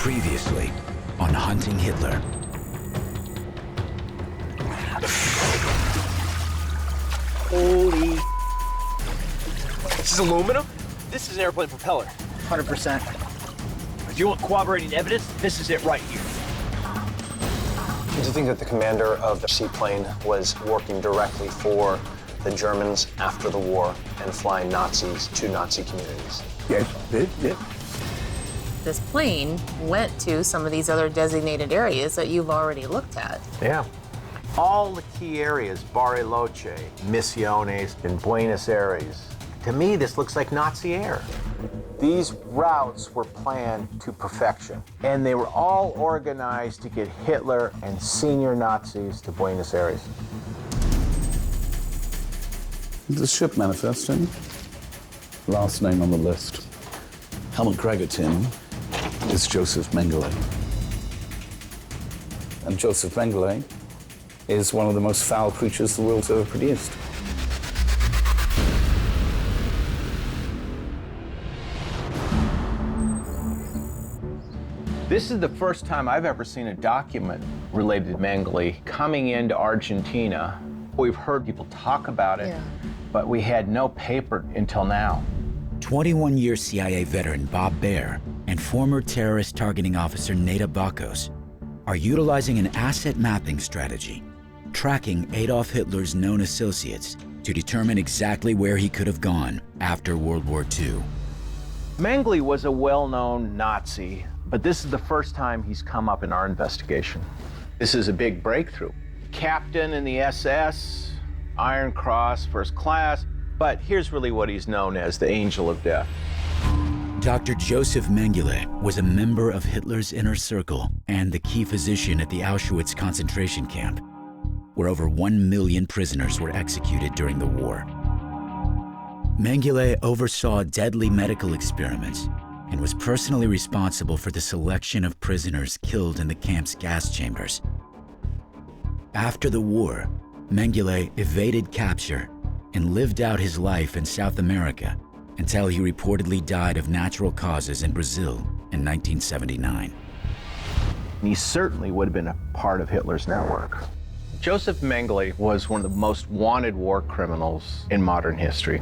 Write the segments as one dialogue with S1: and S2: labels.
S1: Previously on Hunting Hitler.
S2: Holy... This is aluminum? This is an airplane propeller.
S3: 100%.
S2: If you want corroborating evidence, this is it right here.
S4: Do you think that the commander of the seaplane was working directly for the Germans after the war and flying Nazis to Nazi communities?
S5: Yes, yes.
S6: This plane went to some of these other designated areas that you've already looked at.
S7: Yeah. All the key areas, Bariloche, Misiones, and Buenos Aires. To me, this looks like Nazi air. These routes were planned to perfection, and they were all organized to get Hitler and senior Nazis to Buenos Aires.
S5: The ship manifesting. Last name on the list. Helmut Gregotin is Joseph Mengele. And Joseph Mengele is one of the most foul creatures the world's ever produced.
S7: This is the first time I've ever seen a document related to Mengele coming into Argentina. We've heard people talk about it, but we had no paper until now.
S1: 21-year CIA veteran Bob Baer and former terrorist targeting officer Neda Bakos are utilizing an asset mapping strategy, tracking Adolf Hitler's known associates to determine exactly where he could have gone after World War II.
S7: Mengele was a well-known Nazi, but this is the first time he's come up in our investigation. This is a big breakthrough. Captain in the SS, Iron Cross, first class, but here's really what he's known as, the Angel of Death.
S1: Dr. Joseph Mengele was a member of Hitler's inner circle and the key physician at the Auschwitz concentration camp, where over 1 million prisoners were executed during the war. Mengele oversaw deadly medical experiments and was personally responsible for the selection of prisoners killed in the camp's gas chambers. After the war, Mengele evaded capture and lived out his life in South America until he reportedly died of natural causes in Brazil in 1979.
S7: He certainly would have been a part of Hitler's network. Joseph Mengele was one of the most wanted war criminals in modern history.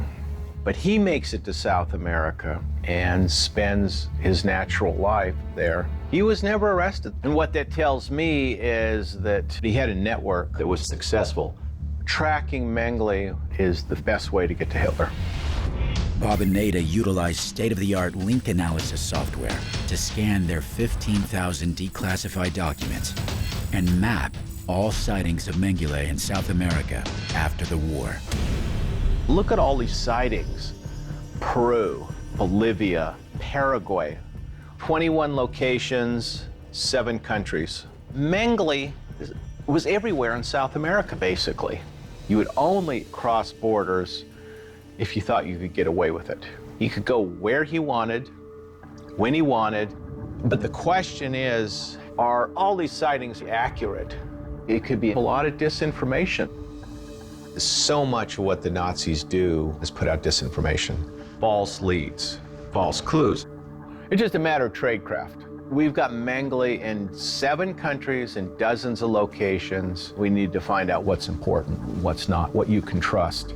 S7: But he makes it to South America and spends his natural life there. He was never arrested. And what that tells me is that he had a network that was successful. Tracking Mengele is the best way to get to Hitler.
S1: Bob and Neda utilized state-of-the-art link analysis software to scan their 15,000 declassified documents and map all sightings of Mengele in South America after the war.
S7: Look at all these sightings. Peru, Bolivia, Paraguay, 21 locations, 7 countries. Mengele was everywhere in South America, basically. You would only cross borders if you thought you could get away with it. He could go where he wanted, when he wanted, but the question is, are all these sightings accurate? It could be a lot of disinformation. So much of what the Nazis do is put out disinformation, false leads, false clues. It's just a matter of tradecraft. We've got Mengele in 7 countries and dozens of locations. We need to find out what's important, what's not, what you can trust.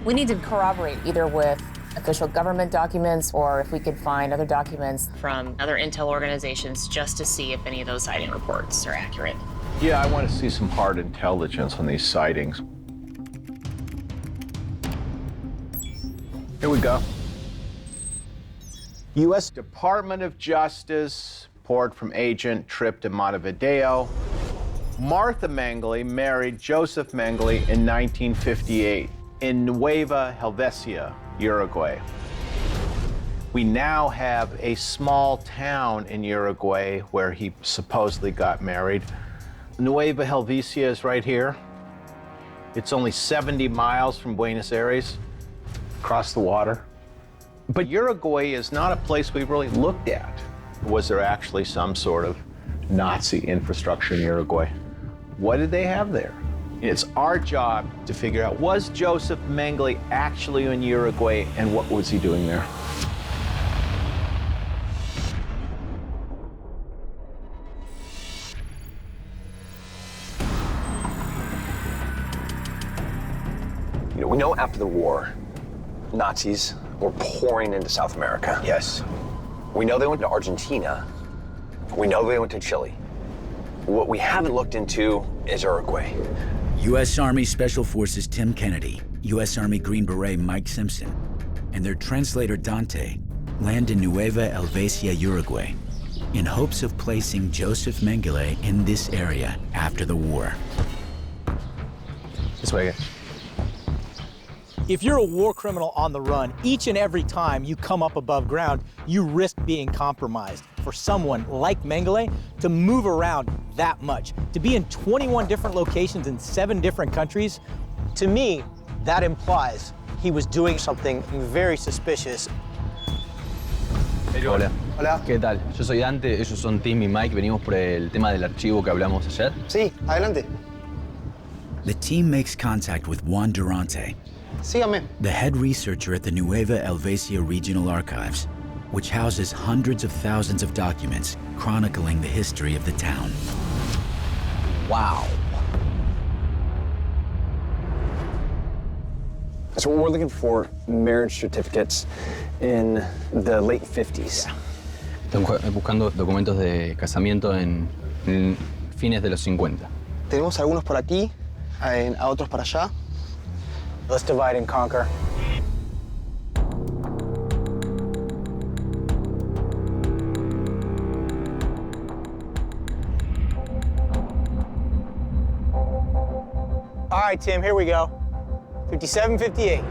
S6: We need to corroborate either with official government documents or if we could find other documents from other intel organizations just to see if any of those sighting reports are accurate.
S7: Yeah, I want to see some hard intelligence on these sightings. Here we go. U.S. Department of Justice, report from agent, trip to Montevideo. Martha Mengele married Joseph Mengele in 1958 in Nueva Helvecia, Uruguay. We now have a small town in Uruguay where he supposedly got married. Nueva Helvecia is right here. It's only 70 miles from Buenos Aires. Across the water. But Uruguay is not a place we really looked at. Was there actually some sort of Nazi infrastructure in Uruguay? What did they have there? It's our job to figure out, was Joseph Mengele actually in Uruguay and what was he doing there?
S4: We know after the war, Nazis were pouring into South America.
S2: Yes.
S4: We know they went to Argentina. We know they went to Chile. What we haven't looked into is Uruguay.
S1: U.S. Army Special Forces Tim Kennedy, U.S. Army Green Beret Mike Simpson, and their translator Dante land in Nueva Helvecia, Uruguay, in hopes of placing Joseph Mengele in this area after the war.
S7: This way, guys.
S3: If you're a war criminal on the run, each and every time you come up above ground, you risk being compromised. For someone like Mengele to move around that much, to be in 21 different locations in 7 different countries, to me, that implies he was doing something very suspicious.
S8: Hola.
S2: Hola.
S8: ¿Qué tal? Yo soy Dante, ellos son Tim y Mike, venimos por el tema del archivo que hablamos ayer.
S2: Sí, adelante.
S1: The team makes contact with Juan Durante,
S2: Sígame.
S1: the head researcher at the Nueva Helvecia Regional Archives, which houses hundreds of thousands of documents chronicling the history of the town.
S3: Wow.
S4: So we're looking for marriage certificates in the late 50s.
S8: Estoy buscando documentos de casamiento en fines de los 50.
S2: Tenemos algunos por aquí, a otros para allá.
S3: Let's divide and conquer. All right, Tim, here we go. 5758.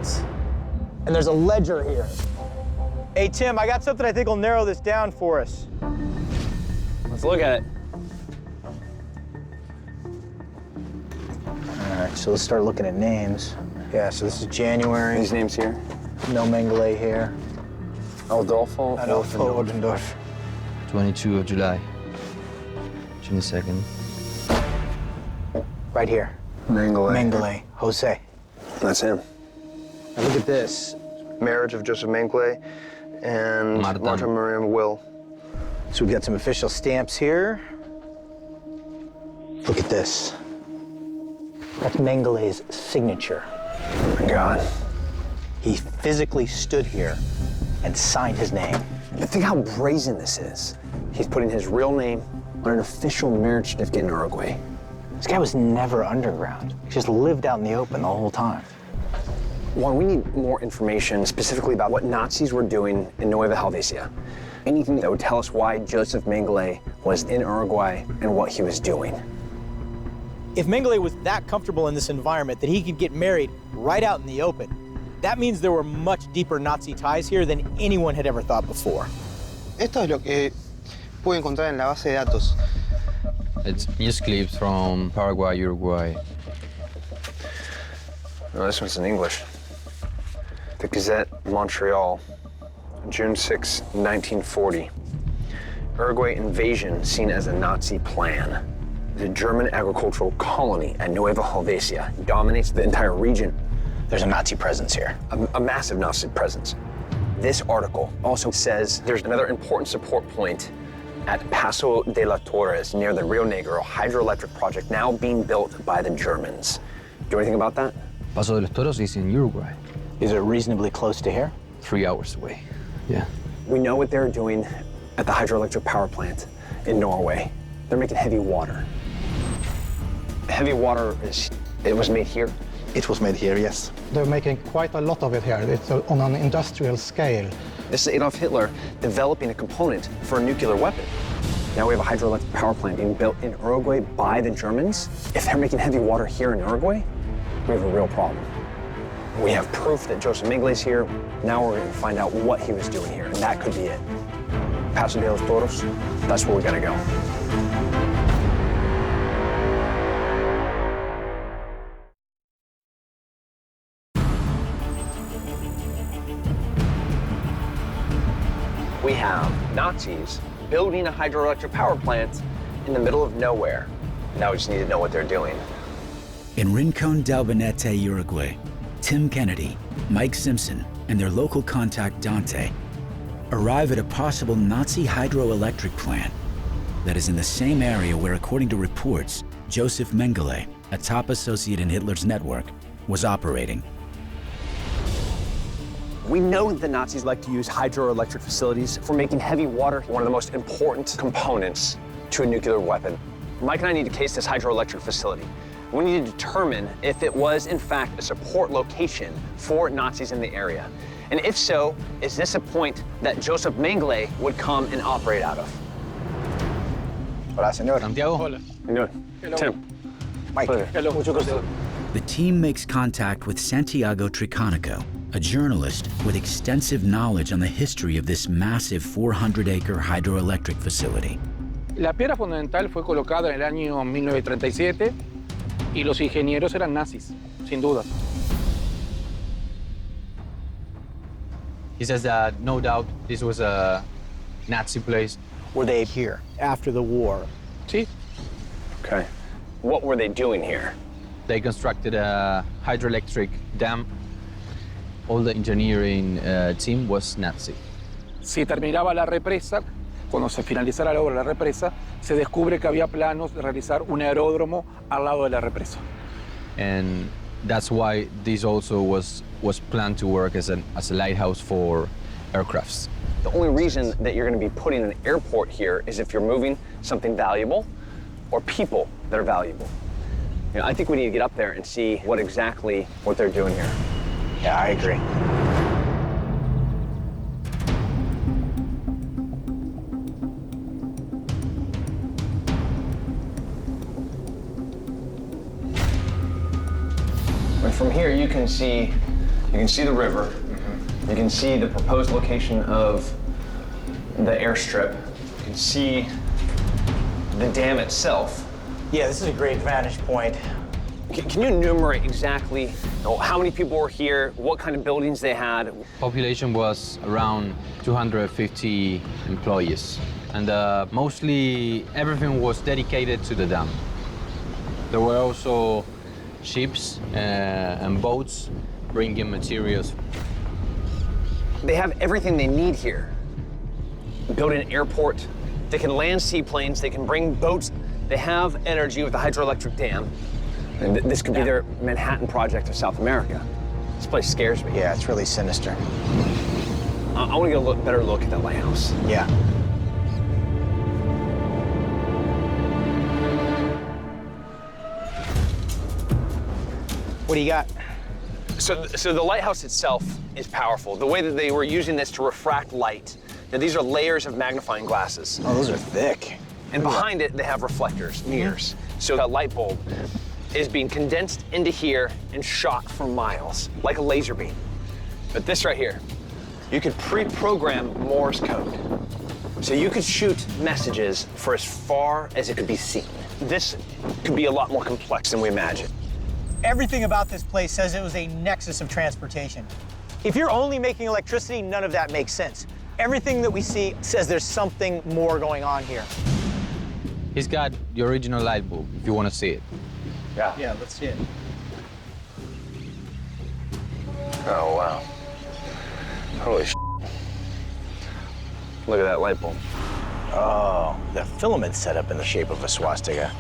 S3: And there's a ledger here. Hey, Tim, I got something I think will narrow this down for us.
S8: Let's look at it.
S3: All right, so let's start looking at names. Yeah, so this is January.
S4: These names here.
S3: No Mengele here.
S4: Adolfo.
S3: Adolfo Oldendorf.
S8: 22 of July. June 2nd.
S3: Right here. Mengele. Jose.
S4: That's him.
S3: Now look at this.
S4: Marriage of Joseph Mengele and Marta Maria Will.
S3: So we've got some official stamps here. Look at this. That's Mengele's signature.
S4: Oh my God.
S3: He physically stood here and signed his name.
S4: Think how brazen this is. He's putting his real name on an official marriage certificate in Uruguay.
S3: This guy was never underground. He just lived out in the open the whole time.
S4: Juan, we need more information specifically about what Nazis were doing in Nueva Helvecia. Anything that would tell us why Joseph Mengele was in Uruguay and what he was doing.
S3: If Mengele was that comfortable in this environment that he could get married right out in the open, that means there were much deeper Nazi ties here than anyone had ever thought before.
S2: Esto es lo que pude encontrar en la base de datos.
S8: It's news clips from Paraguay, Uruguay.
S4: No, this one's in English. The Gazette, Montreal, June 6, 1940. Uruguay invasion seen as a Nazi plan. The German agricultural colony at Nueva Helvecia dominates the entire region.
S3: There's a Nazi presence here.
S4: A massive Nazi presence. This article also says there's another important support point at Paso de las Torres near the Rio Negro hydroelectric project now being built by the Germans. Do anything about that?
S8: Paso de los Toros is in Uruguay.
S3: Is it reasonably close to here?
S8: 3 hours away. Yeah.
S4: We know what they're doing at the hydroelectric power plant in Norway. They're making heavy water. Heavy water it was made here?
S2: It was made here, yes.
S9: They're making quite a lot of it here. It's on an industrial scale.
S4: This is Adolf Hitler developing a component for a nuclear weapon. Now we have a hydroelectric power plant being built in Uruguay by the Germans. If they're making heavy water here in Uruguay, we have a real problem. We have proof that Joseph Mengele's here. Now we're going to find out what he was doing here, and that could be it. Paso de los Toros, that's where we got to go. We have Nazis building a hydroelectric power plant in the middle of nowhere. Now we just need to know what they're doing.
S1: In Rincon del Bonete, Uruguay, Tim Kennedy, Mike Simpson, and their local contact Dante arrive at a possible Nazi hydroelectric plant that is in the same area where, according to reports, Joseph Mengele, a top associate in Hitler's network, was operating.
S4: We know that the Nazis like to use hydroelectric facilities for making heavy water one of the most important components to a nuclear weapon. Mike and I need to case this hydroelectric facility. We need to determine if it was, in fact, a support location for Nazis in the area. And if so, is this a point that Joseph Mengele would come and operate out of?
S3: Hola, señor.
S8: Santiago.
S2: Hola.
S4: Hello. Tim.
S3: Mike.
S4: Hello.
S3: Mucho gusto.
S1: The team makes contact with Santiago Triconico, a journalist with extensive knowledge on the history of this massive 400-acre hydroelectric facility.
S10: La piedra fundamental fue colocada en el año 1937 y los ingenieros eran nazis, sin duda.
S8: He says that no doubt this was a Nazi place.
S3: Were they here after the war?
S10: Sí.
S4: Okay. What were they doing here?
S8: They constructed a hydroelectric dam. All the engineering team was Nazi.
S10: Si terminaba la represa, cuando se finalizara la obra de la represa, se descubre que había planos de realizar un aeródromo al lado de la represa.
S8: And that's why this also was planned to work as a lighthouse for aircrafts.
S4: The only reason that you're going to be putting an airport here is if you're moving something valuable or people that are valuable. You know, I think we need to get up there and see what they're doing here.
S3: Yeah, I agree.
S4: And from here, you can see the river. You can see the proposed location of the airstrip. You can see the dam itself.
S3: Yeah, this is a great vantage point.
S4: Can you enumerate exactly how many people were here, what kind of buildings they had?
S8: Population was around 250 employees, and mostly everything was dedicated to the dam. There were also ships and boats bringing materials.
S4: They have everything they need here. Build an airport, they can land seaplanes, they can bring boats, they have energy with the hydroelectric dam. And this could be their Manhattan Project of South America. This place scares me.
S3: Yeah, it's really sinister.
S4: I want to get a better look at that lighthouse.
S3: Yeah. What do you got?
S4: So the lighthouse itself is powerful. The way that they were using this to refract light. Now, these are layers of magnifying glasses.
S3: Oh, those are thick.
S4: And behind it, they have reflectors, mirrors. So that light bulb is being condensed into here and shot for miles, like a laser beam. But this right here, you could pre-program Morse code. So you could shoot messages for as far as it could be seen. This could be a lot more complex than we imagine.
S3: Everything about this place says it was a nexus of transportation. If you're only making electricity, none of that makes sense. Everything that we see says there's something more going on here.
S8: He's got the original light bulb, if you want to see it.
S3: Yeah, let's see it.
S4: Oh, wow. Holy sh**. Look at that light bulb.
S3: Oh, the filament's set up in the shape of a swastika.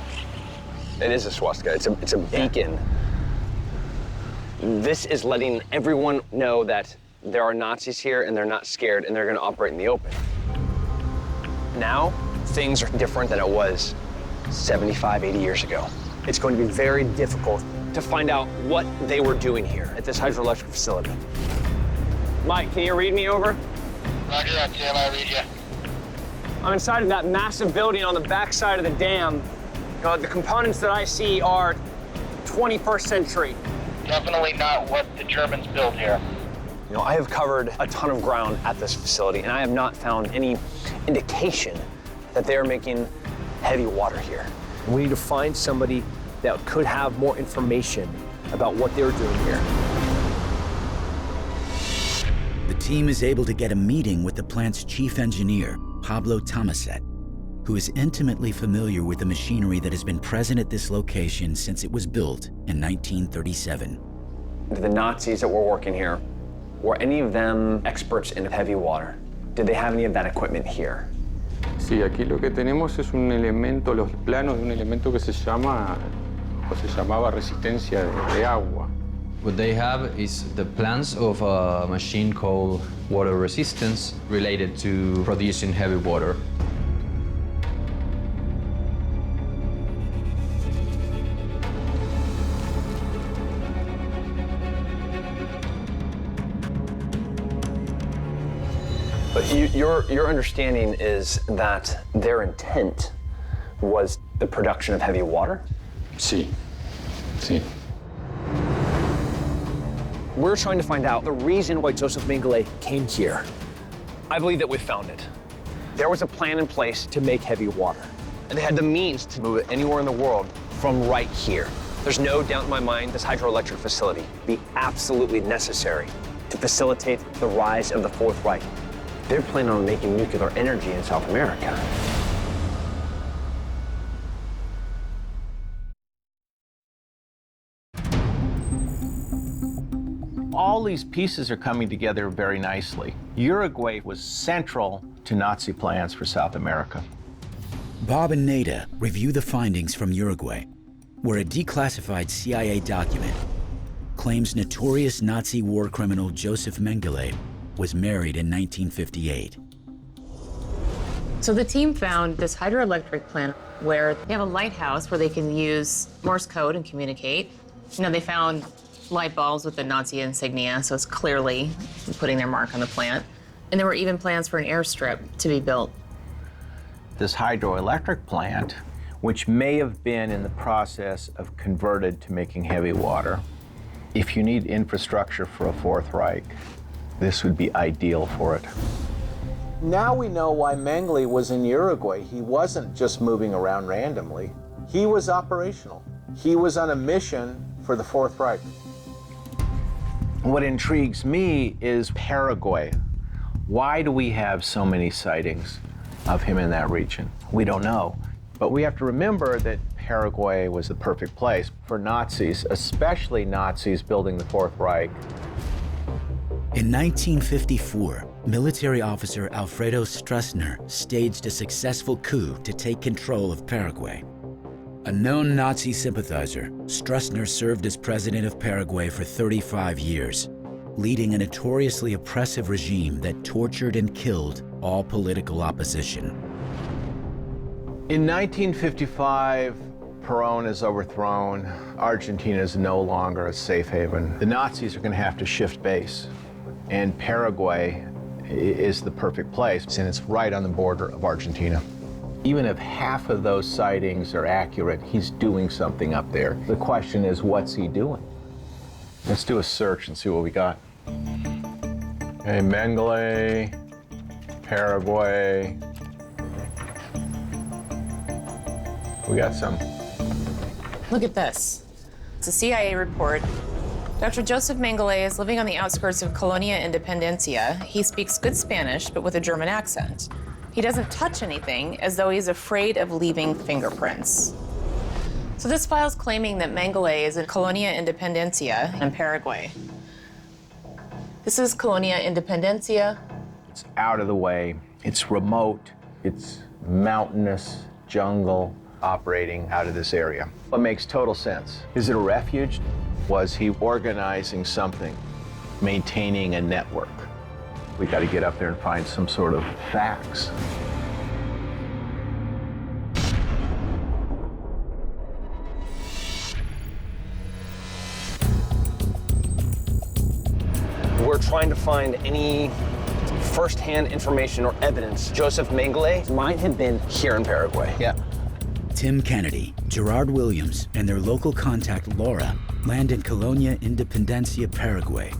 S4: It is a swastika. It's a beacon. This is letting everyone know that there are Nazis here and they're not scared and they're going to operate in the open. Now, things are different than it was 75, 80 years ago. It's going to be very difficult to find out what they were doing here at this hydroelectric facility. Mike, can you read me over?
S11: Roger that, Tim, I read you.
S4: I'm inside of that massive building on the back side of the dam. The components that I see are 21st century.
S11: Definitely not what the Germans built here.
S4: I have covered a ton of ground at this facility, and I have not found any indication that they are making heavy water here. We need to find somebody that could have more information about what they're doing here.
S1: The team is able to get a meeting with the plant's chief engineer, Pablo Tomaset, who is intimately familiar with the machinery that has been present at this location since it was built in 1937.
S4: The Nazis that were working here, were any of them experts in heavy water? Did they have any of that equipment here?
S12: Sí, aquí lo que tenemos es un elemento, los planos de un elemento que se llama, o se llamaba resistencia de agua.
S8: What they have is the plans of a machine called water resistance related to producing heavy water.
S4: But your understanding is that their intent was the production of heavy water?
S12: Sí.
S4: We're trying to find out the reason why Joseph Mengele came here. I believe that we found it. There was a plan in place to make heavy water, and they had the means to move it anywhere in the world from right here. There's no doubt in my mind this hydroelectric facility would be absolutely necessary to facilitate the rise of the Fourth Reich. They're planning on making nuclear energy in South America.
S7: All these pieces are coming together very nicely. Uruguay was central to Nazi plans for South America.
S1: Bob and Nada review the findings from Uruguay, where a declassified CIA document claims notorious Nazi war criminal Joseph Mengele was married in 1958.
S6: So the team found this hydroelectric plant where they have a lighthouse where they can use Morse code and communicate. You know, they found light bulbs with the Nazi insignia, so it's clearly putting their mark on the plant. And there were even plans for an airstrip to be built.
S7: This hydroelectric plant, which may have been in the process of converted to making heavy water, if you need infrastructure for a Fourth Reich, this would be ideal for it.
S2: Now we know why Mengele was in Uruguay. He wasn't just moving around randomly. He was operational. He was on a mission for the Fourth Reich.
S7: What intrigues me is Paraguay. Why do we have so many sightings of him in that region? We don't know. But we have to remember that Paraguay was the perfect place for Nazis, especially Nazis building the Fourth Reich.
S1: In 1954, military officer Alfredo Stroessner staged a successful coup to take control of Paraguay. A known Nazi sympathizer, Stroessner served as president of Paraguay for 35 years, leading a notoriously oppressive regime that tortured and killed all political opposition.
S7: In 1955, Perón is overthrown. Argentina is no longer a safe haven. The Nazis are going to have to shift base, and Paraguay is the perfect place, and it's right on the border of Argentina. Even if half of those sightings are accurate, he's doing something up there. The question is, what's he doing? Let's do a search and see what we got. Okay, Mengele, Paraguay. We got some.
S6: Look at this. It's a CIA report. Dr. Joseph Mengele is living on the outskirts of Colonia Independencia. He speaks good Spanish, but with a German accent. He doesn't touch anything, as though he's afraid of leaving fingerprints. So this file's claiming that Mengele is in Colonia Independencia in Paraguay. This is Colonia Independencia.
S7: It's out of the way. It's remote. It's mountainous jungle operating out of this area. It makes total sense. Is it a refuge? Was he organizing something, maintaining a network? We got to get up there and find some sort of facts.
S4: We're trying to find any first-hand information or evidence Joseph Mengele might have been here in Paraguay.
S7: Yeah.
S1: Tim Kennedy, Gerard Williams, and their local contact Laura land in Colonia Independencia, Paraguay.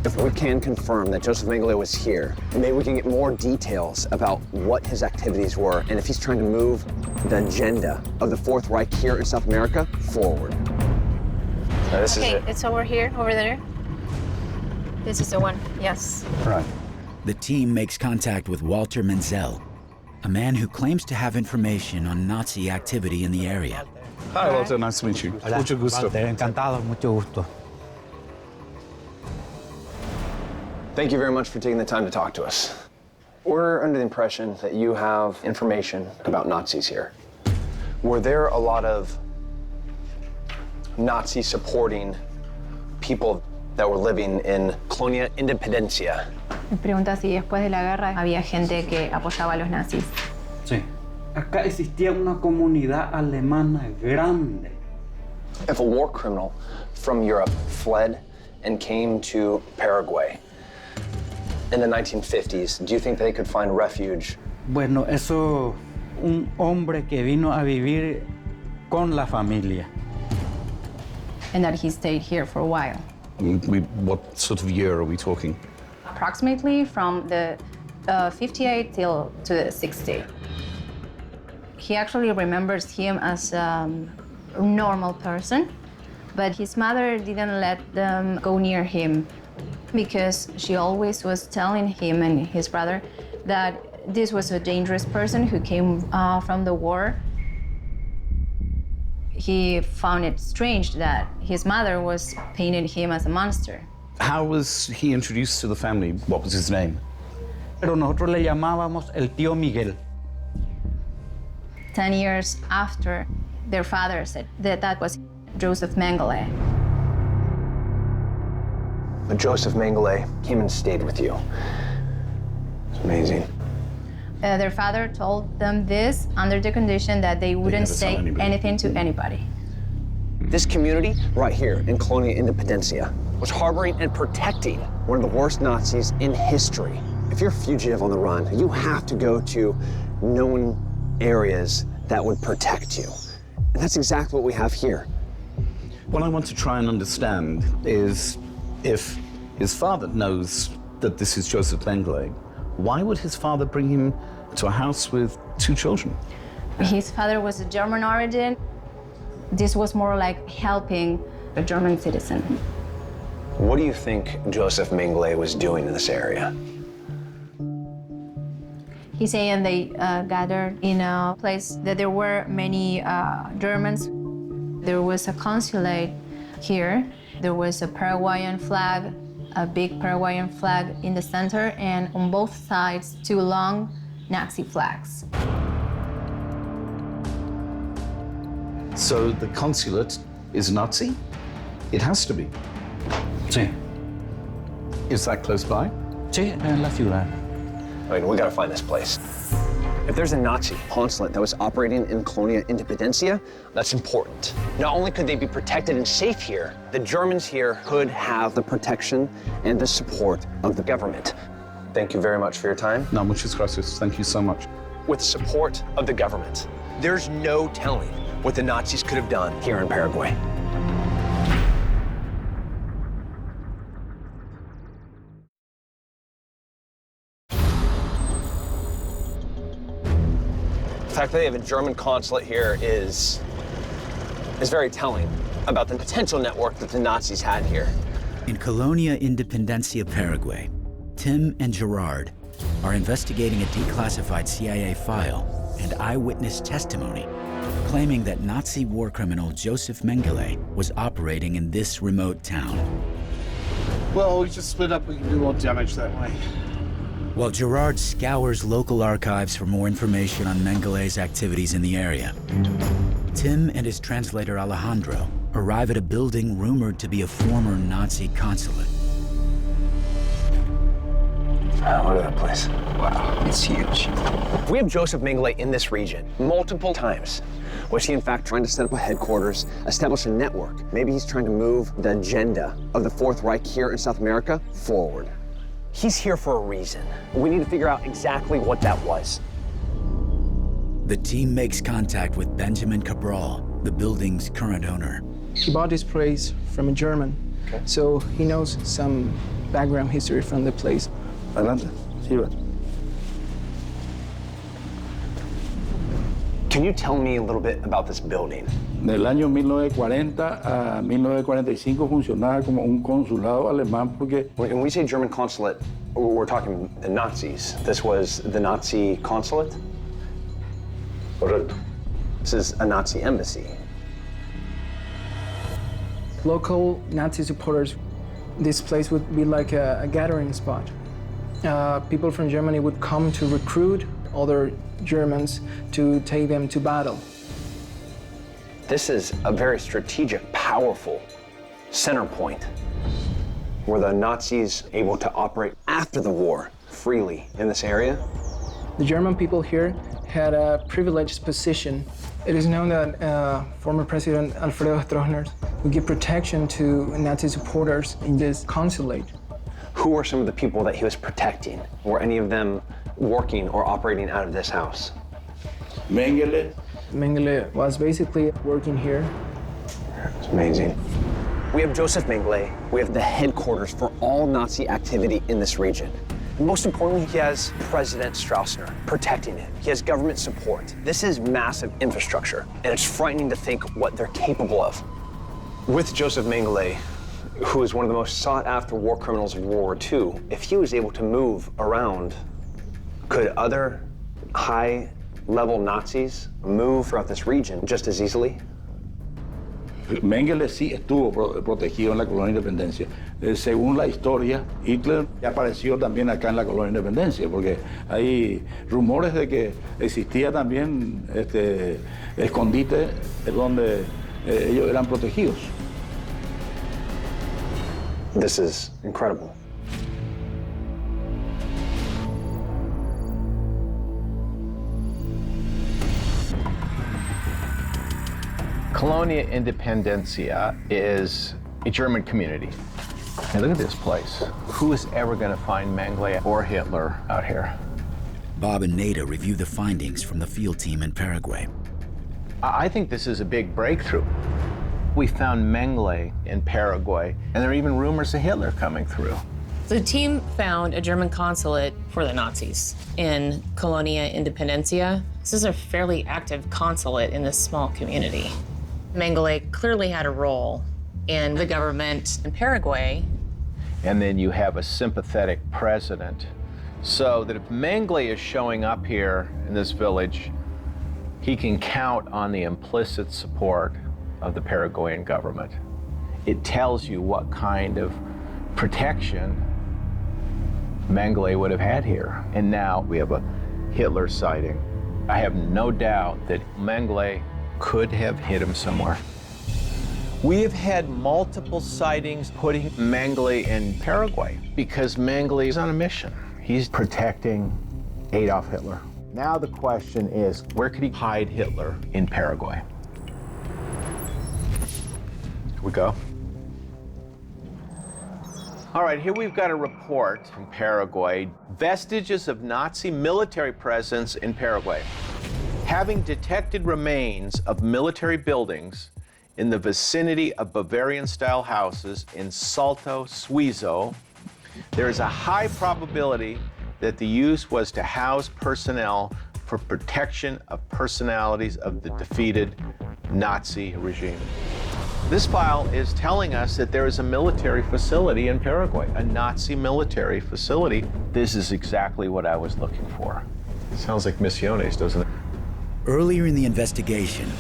S4: If we can confirm that Joseph Mengele was here, maybe we can get more details about what his activities were and if he's trying to move the agenda of the Fourth Reich here in South America forward. So this is it.
S13: It's over here, over there. This is the one, yes.
S5: Right.
S1: The team makes contact with Walter Menzel, a man who claims to have information on Nazi activity in the area.
S5: Hi, Walter. Nice to meet you.
S3: Hola,
S5: Mucho gusto.
S3: Walter, encantado, mucho gusto.
S4: Thank you very much for taking the time to talk to us. We're under the impression that you have information about Nazis here. Were there a lot of Nazi supporting people that were living in Colonia Independencia.
S13: Me pregunta si después de la guerra había gente que apoyaba a los nazis.
S14: Sí. Acá existía una comunidad alemana grande.
S4: If a war criminal from Europe fled and came to Paraguay in the 1950s, do you think they could find refuge?
S14: Bueno, eso, un hombre que vino a vivir con la familia.
S13: And that he stayed here for a while.
S5: What sort of year are we talking?
S13: Approximately from the 58 till to the 60. He actually remembers him as a normal person, but his mother didn't let them go near him because she always was telling him and his brother that this was a dangerous person who came from the war. He found it strange that his mother was painting him as a monster.
S5: How was he introduced to the family? What was his name?
S14: Pero nosotros le llamábamos el tío Miguel.
S13: 10 years after, their father said that that was Joseph Mengele.
S4: But Joseph Mengele came and stayed with you. It's amazing.
S13: Their father told them this under the condition that they wouldn't say anything to anybody.
S4: This community right here in Colonia Independencia was harboring and protecting one of the worst Nazis in history. If you're a fugitive on the run, you have to go to known areas that would protect you. And that's exactly what we have here.
S5: What I want to try and understand is if his father knows that this is Joseph Mengele, why would his father bring him to a house with 2 children?
S13: His father was a German origin. This was more like helping a German citizen.
S4: What do you think Joseph Mengele was doing in this area?
S13: He's saying they gathered in a place that there were many Germans. There was a consulate here. There was a Paraguayan flag, a big Paraguayan flag in the center, and on both sides, 2 long Nazi flags.
S5: So the consulate is Nazi? It has to be.
S14: Sí.
S5: Is that close by?
S14: Sí, en la ciudad.
S4: I mean, we gotta find this place. If there's a Nazi consulate that was operating in Colonia Independencia, that's important. Not only could they be protected and safe here, the Germans here could have the protection and the support of the government. Thank you very much for your time.
S5: No, muchas gracias. Thank you so much.
S4: With the support of the government, there's no telling what the Nazis could have done here in Paraguay. The fact that they have a German consulate here is very telling about the potential network that the Nazis had here.
S1: In Colonia Independencia, Paraguay, Tim and Gerard are investigating a declassified CIA file and eyewitness testimony claiming that Nazi war criminal Joseph Mengele was operating in this remote town.
S15: Well, we just split up. We can do more damage that way.
S1: While Gerard scours local archives for more information on Mengele's activities in the area, Tim and his translator Alejandro arrive at a building rumored to be a former Nazi consulate.
S4: Oh, look at that place. Wow, it's huge. We have Joseph Mengele in this region multiple times. Was he in fact trying to set up a headquarters, establish a network? Maybe he's trying to move the agenda of the Fourth Reich here in South America forward. He's here for a reason. We need to figure out exactly what that was.
S1: The team makes contact with Benjamin Cabral, the building's current owner.
S16: He bought this place from a German, so he knows some background history from the place.
S15: Adelante, siga.
S4: Can you tell me a little bit about this building?
S15: Del año 1940 a 1945 funcionaba como un consulado alemán porque...
S4: When we say German consulate, we're talking the Nazis. This was the Nazi consulate?
S15: Correcto.
S4: This is a Nazi embassy.
S16: Local Nazi supporters, this place would be like a gathering spot. People from Germany would come to recruit other Germans to take them to battle.
S4: This is a very strategic, powerful center point Were the Nazis able to operate after the war freely in this area?
S16: The German people here had a privileged position. It is known that former President Alfredo Stroessner would give protection to Nazi supporters in this consulate.
S4: Who were some of the people that he was protecting? Were any of them working or operating out of this house?
S15: Mengele.
S16: Mengele was basically working here.
S4: It's amazing. We have Joseph Mengele. We have the headquarters for all Nazi activity in this region. And most importantly, he has President Stroessner protecting him. He has government support. This is massive infrastructure, and it's frightening to think what they're capable of. With Joseph Mengele, who is one of the most sought-after war criminals of World War II, if he was able to move around, could other high-level Nazis move throughout this region just as easily?
S15: Mengele sí estuvo protegido en la colonia Independencia. Según la historia, Hitler apareció también acá en la colonia Independencia, porque hay rumores de que existía también escondite donde ellos eran protegidos.
S4: This is incredible.
S7: Colonia Independencia is a German community. Hey, look at this place. Who is ever going to find Mengele or Hitler out here?
S1: Bob and Nada review the findings from the field team in Paraguay.
S7: I think this is a big breakthrough. We found Mengele in Paraguay, and there are even rumors of Hitler coming through.
S6: The team found a German consulate for the Nazis in Colonia Independencia. This is a fairly active consulate in this small community. Mengele clearly had a role in the government in Paraguay.
S7: And then you have a sympathetic president. So that if Mengele is showing up here in this village, he can count on the implicit support of the Paraguayan government. It tells you what kind of protection Mengele would have had here. And now we have a Hitler sighting. I have no doubt that Mengele could have hit him somewhere. We have had multiple sightings putting Mengele in Paraguay because Mengele is on a mission. He's protecting Adolf Hitler. Now the question is, where could he hide Hitler in Paraguay? Here we go. All right, here we've got a report from Paraguay. Vestiges of Nazi military presence in Paraguay. Having detected remains of military buildings in the vicinity of Bavarian-style houses in Salto Suizo, there is a high probability that the use was to house personnel for protection of personalities of the defeated Nazi regime. This file is telling us that there is a military facility in Paraguay, a Nazi military facility. This is exactly what I was looking for. Sounds like Misiones, doesn't it?
S1: Earlier in the investigation,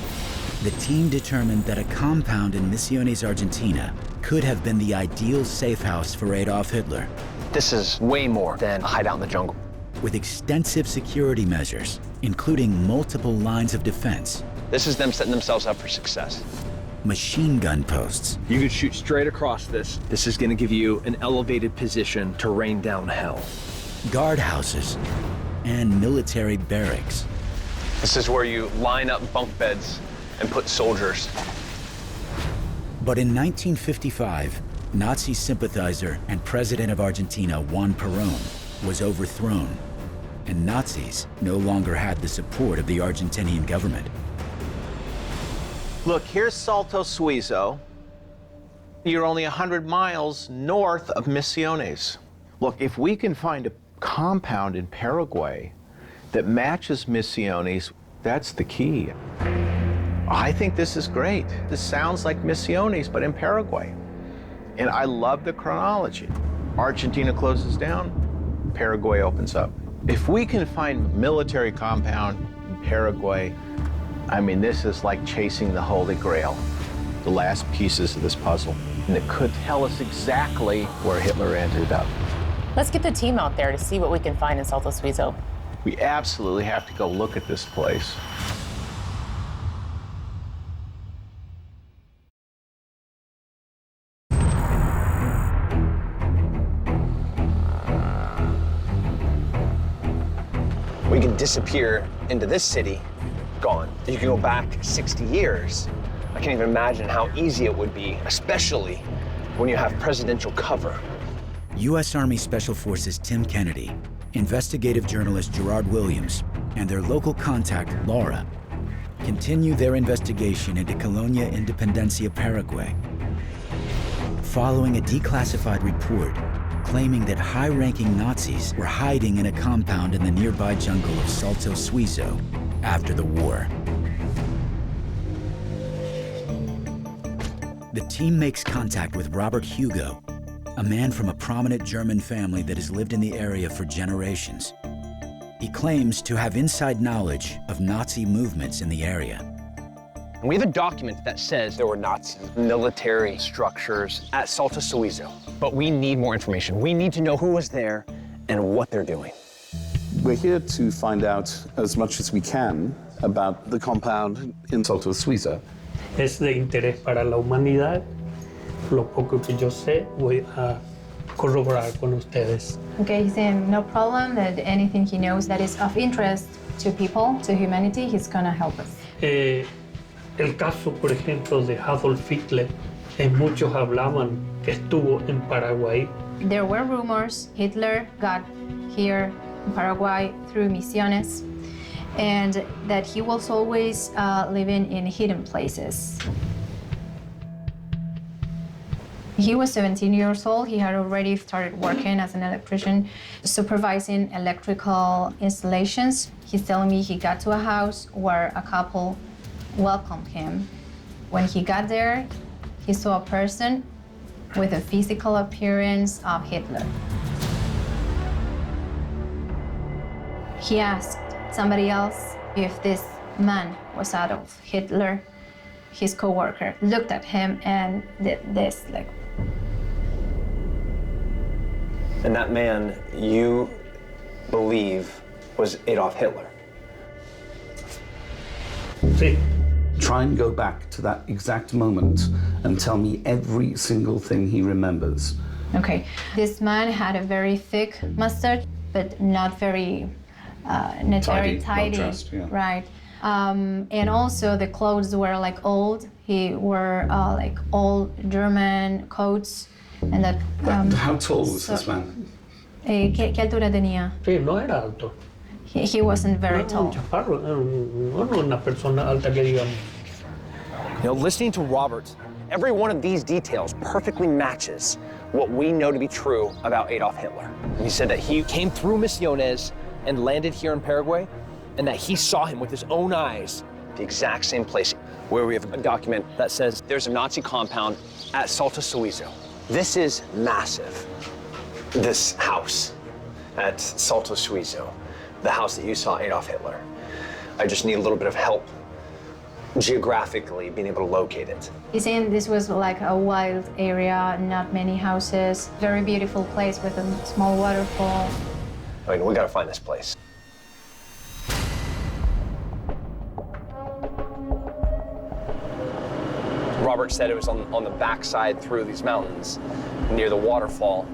S1: the team determined that a compound in Misiones, Argentina, could have been the ideal safe house for Adolf Hitler.
S4: This is way more than a hideout in the jungle.
S1: With extensive security measures, including multiple lines of defense.
S4: This is them setting themselves up for success.
S1: Machine gun posts.
S17: You could shoot straight across this. This is going to give you an elevated position to rain down hell.
S1: Guardhouses and military barracks.
S4: This is where you line up bunk beds and put soldiers.
S1: But in 1955, Nazi sympathizer and president of Argentina, Juan Perón, was overthrown, and Nazis no longer had the support of the Argentinian government.
S7: Look, here's Salto Suizo. You're only 100 miles north of Misiones. Look, if we can find a compound in Paraguay that matches Misiones, that's the key. I think this is great. This sounds like Misiones, but in Paraguay. And I love the chronology. Argentina closes down, Paraguay opens up. If we can find a military compound in Paraguay, I mean, this is like chasing the Holy Grail, the last pieces of this puzzle. And it could tell us exactly where Hitler ended up.
S6: Let's get the team out there to see what we can find in Salto Suizo.
S7: We absolutely have to go look at this place.
S4: can disappear into this city, gone. You can go back 60 years. I can't even imagine how easy it would be, especially when you have presidential cover.
S1: U.S. Army Special Forces Tim Kennedy, investigative journalist Gerard Williams, and their local contact, Laura, continue their investigation into Colonia Independencia, Paraguay. Following a declassified report claiming that high-ranking Nazis were hiding in a compound in the nearby jungle of Salto Suizo after the war. The team makes contact with Robert Hugo, a man from a prominent German family that has lived in the area for generations. He claims to have inside knowledge of Nazi movements in the area.
S4: And we have a document that says there were Nazi military structures at Salto Suizo. But we need more information. We need to know who was there and what they're doing.
S5: We're here to find out as much as we can about the compound in Salto Suizo.
S18: Es de interés para la humanidad. Lo poco que yo sé voy a corroborar con ustedes.
S13: Okay, he's saying no problem, that anything he knows that is of interest to people, to humanity, he's gonna help us.
S18: El caso, por ejemplo, de Adolf Hitler, muchos hablaban que estuvo en Paraguay.
S13: There were rumors Hitler got here in Paraguay through Misiones, and that he was always living in hidden places. He was 17 years old. He had already started working as an electrician, supervising electrical installations. He's telling me he got to a house where a couple welcomed him. When he got there, he saw a person with a physical appearance of Hitler. He asked somebody else if this man was Adolf Hitler. His coworker looked at him and did this, like.
S4: And that man, you believe, was Adolf Hitler?
S18: Sí.
S5: Try and go back to that exact moment and tell me every single thing he remembers.
S13: Okay, this man had a very thick mustache, but not very
S5: Tidy,
S13: tidy.
S5: well dressed, yeah.
S13: Right. And also the clothes were like old. He wore like old German coats, and that.
S5: How tall was this man?
S13: ¿Qué altura tenía?
S18: Sí, no era alto.
S13: He wasn't very tall.
S18: Un chaparro, no una persona alta que digamos.
S4: You know, listening to Robert, every one of these details perfectly matches what we know to be true about Adolf Hitler. He said that he came through Misiones and landed here in Paraguay, and that he saw him with his own eyes, the exact same place where we have a document that says there's a Nazi compound at Salto Suizo. This is massive. This house at Salto Suizo, the house that you saw Adolf Hitler. I just need a little bit of help geographically being able to locate it.
S13: He's saying this was like a wild area, not many houses, very beautiful place with a small waterfall.
S4: I mean, we gotta find this place. Robert said it was on the backside through these mountains, near the waterfall.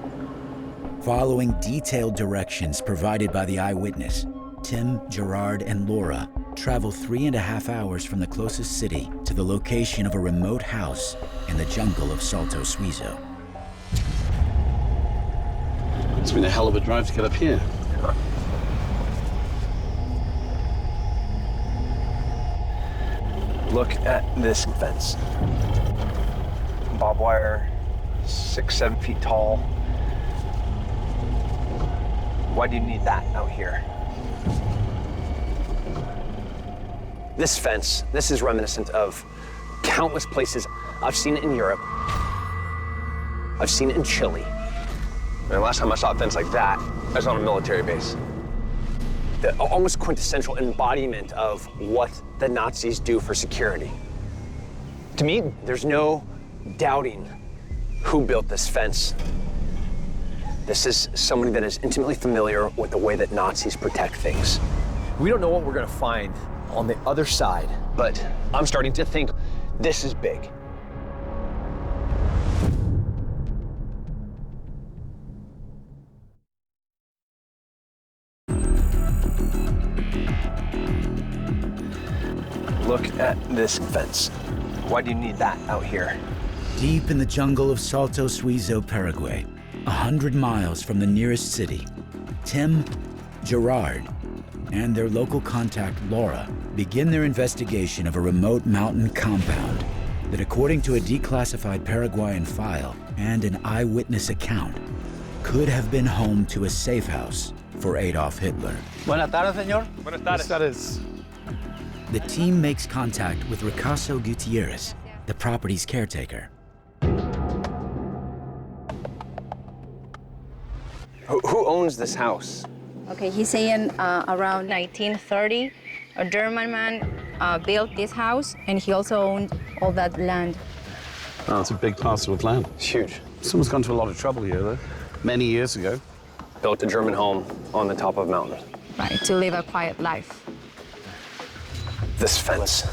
S1: Following detailed directions provided by the eyewitness, Tim, Gerard, and Laura travel 3.5 hours from the closest city to the location of a remote house in the jungle of Salto Suizo.
S5: It's been a hell of a drive to get up here.
S4: Look at this fence. Barbed wire, 6-7 feet tall. Why do you need that out here? This fence, this is reminiscent of countless places. I've seen it in Europe. I've seen it in Chile. And the last time I saw a fence like that, I was on a military base. The almost quintessential embodiment of what the Nazis do for security. To me, there's no doubting who built this fence. This is somebody that is intimately familiar with the way that Nazis protect things. We don't know what we're gonna find on the other side, but I'm starting to think this is big.
S17: look at this fence. Why do you need that out here?
S1: Deep in the jungle of Salto Suizo, Paraguay, 100 miles from the nearest city, Tim, Gerard, and their local contact, Laura, begin their investigation of a remote mountain compound that, according to a declassified Paraguayan file and an eyewitness account, could have been home to a safe house for Adolf Hitler.
S14: Buenas tardes, señor.
S17: Buenas tardes.
S1: The team makes contact with Ricasso Gutierrez, the property's caretaker.
S4: Who owns this house?
S13: Okay, he's saying around 1930, a German man built this house, and he also owned all that land.
S5: Oh, it's a big parcel of land.
S4: It's huge.
S5: Someone's gone to a lot of trouble here, though. Many years ago.
S4: Built a German home on the top of a mountain.
S13: Right, to live a quiet life.
S4: This fence.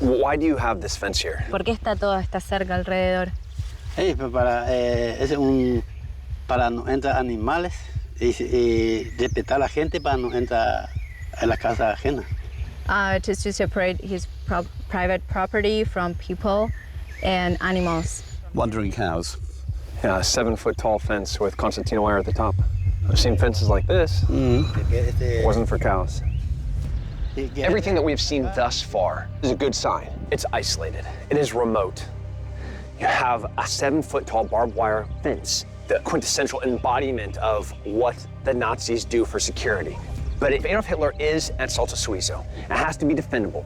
S4: Why do you have this fence here?
S13: ¿Por qué está toda esta cerca alrededor?
S14: Hey, para no entrar animales y respetar a la gente para no entrar a la casa ajena.
S13: Just to separate his private property from people and animals.
S5: Wandering cows.
S4: Yeah, a 7-foot-tall fence with concertina wire at the top. I've seen fences like this. It wasn't for cows. Everything that we've seen thus far is a good sign. It's isolated. It is remote. You have a 7-foot-tall barbed wire fence, the quintessential embodiment of what the Nazis do for security. But if Adolf Hitler is at Salto Suizo, it has to be defendable.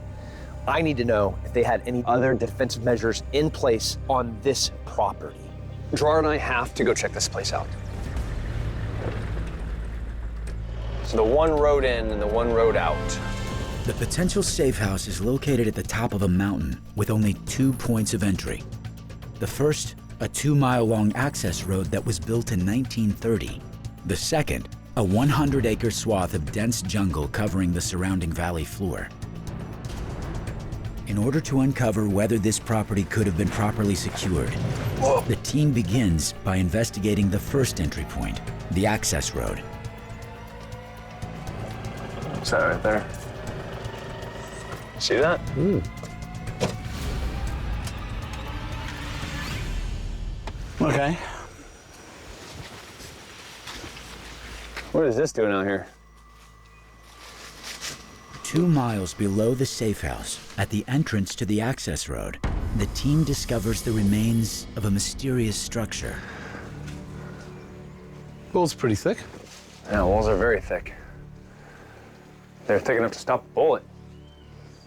S17: I need to know if they had any other defensive measures in place on this property.
S4: Gerard and I have to go check this place out. So the one road in and the one road out.
S1: The potential safe house is located at the top of a mountain with only 2 points of entry. The first, a 2-mile-long access road that was built in 1930. The second, a 100-acre swath of dense jungle covering the surrounding valley floor. In order to uncover whether this property could have been properly secured, the team begins by investigating the first entry point, the access road.
S4: What's that right there? See that?
S14: Okay.
S4: What is this doing out here?
S1: 2 miles below the safe house, at the entrance to the access road, the team discovers the remains of a mysterious structure.
S5: Wall's pretty thick.
S4: Yeah, walls are very thick. They're thick enough to stop a bullet.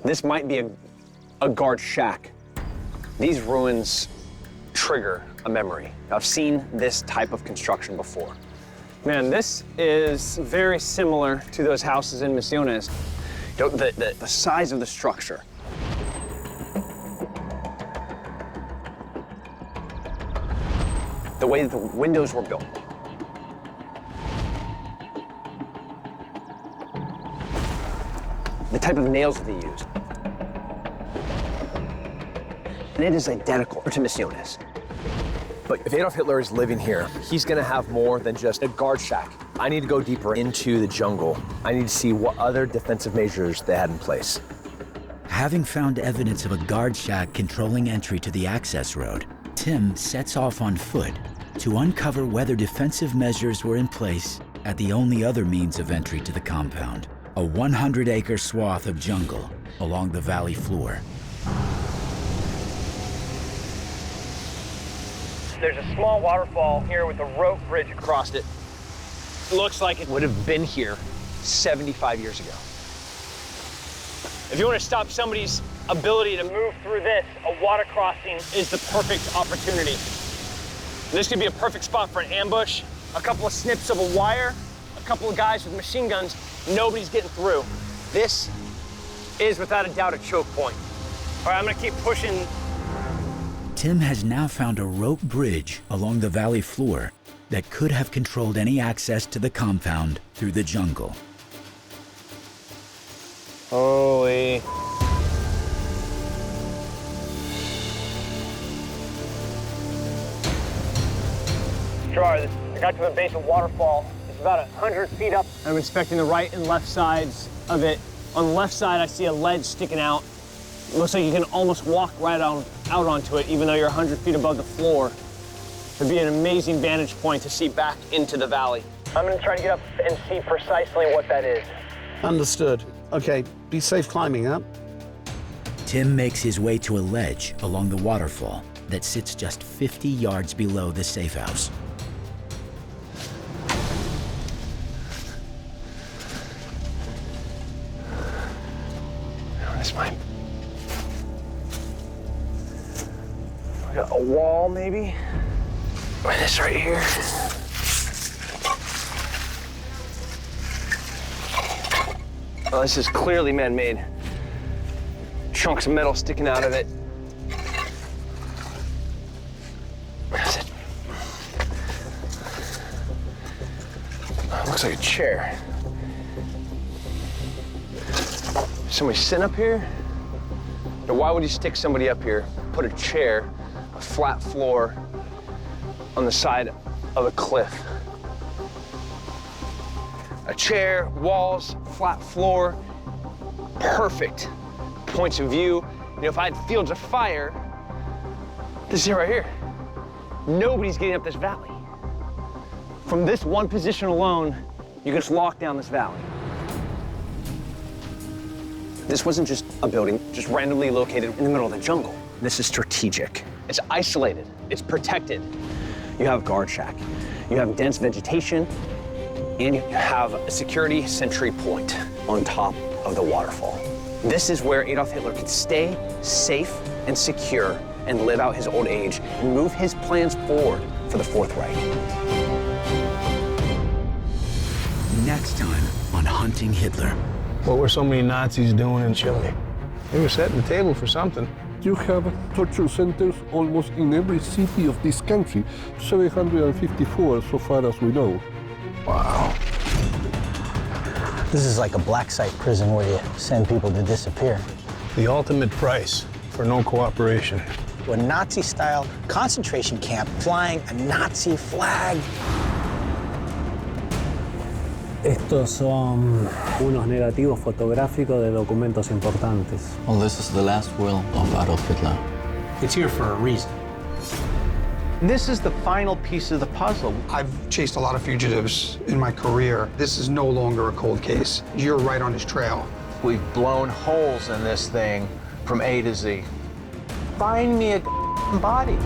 S4: This might be a guard shack. These ruins trigger a memory. I've seen this type of construction before. Man, this is very similar to those houses in Misiones. You know, the size of the structure. The way that the windows were built. The type of nails that they used. And it is identical to Misiones.
S17: But if Adolf Hitler is living here, he's gonna have more than just a guard shack. I need to go deeper into the jungle. I need to see what other defensive measures they had in place.
S1: Having found evidence of a guard shack controlling entry to the access road, Tim sets off on foot to uncover whether defensive measures were in place at the only other means of entry to the compound, a 100-acre swath of jungle along the valley floor.
S17: There's a small waterfall here with a rope bridge across it. Looks like it would have been here 75 years ago. If you want to stop somebody's ability to move through this, a water crossing is the perfect opportunity. This could be a perfect spot for an ambush, a couple of snips of a wire, a couple of guys with machine guns. Nobody's getting through. This is without a doubt a choke point. All right, I'm gonna keep pushing.
S1: Tim has now found a rope bridge along the valley floor that could have controlled any access to the compound through the jungle.
S17: Holy. Gerard, I got to the base of the waterfall. It's about 100 feet up. I'm inspecting the right and left sides of it. On the left side, I see a ledge sticking out. Looks like you can almost walk right out onto it, even though you're 100 feet above the floor. It'd be an amazing vantage point to see back into the valley. I'm gonna try to get up and see precisely what that is.
S5: Understood. Okay, be safe climbing up.
S1: Tim makes his way to a ledge along the waterfall that sits just 50 yards below the safe house.
S17: This might... We got a wall, maybe? Or this right here. Oh, this is clearly man-made. Chunks of metal sticking out of it. That's it. Oh, looks like a chair. Somebody sitting up here? Now, why would you stick somebody up here, put a chair, a flat floor, on the side of a cliff? A chair, walls, flat floor, perfect points of view. You know, if I had fields of fire, this is it right here. Nobody's getting up this valley. From this one position alone, you can just lock down this valley. This wasn't just a building, just randomly located in the middle of the jungle. This is strategic. It's isolated, it's protected. You have a guard shack, you have dense vegetation, and you have a security sentry point on top of the waterfall. This is where Adolf Hitler could stay safe and secure and live out his old age and move his plans forward for the Fourth Reich.
S1: Next time on Hunting Hitler.
S19: What were so many Nazis doing in Chile? They were setting the table for something.
S20: You have torture centers almost in every city of this country, 754 so far as we know.
S19: Wow.
S21: This is like a black site prison where you send people to disappear.
S19: The ultimate price for no cooperation.
S21: A Nazi-style concentration camp flying a Nazi flag.
S22: Estos son unos negativos fotográficos de documentos importantes.
S8: Well, this is the last will of Adolf Hitler.
S3: It's here for a reason.
S7: This is the final piece of the puzzle.
S23: I've chased a lot of fugitives in my career. This is no longer a cold case. You're right on his trail.
S2: We've blown holes in this thing from A to Z. Find me a body.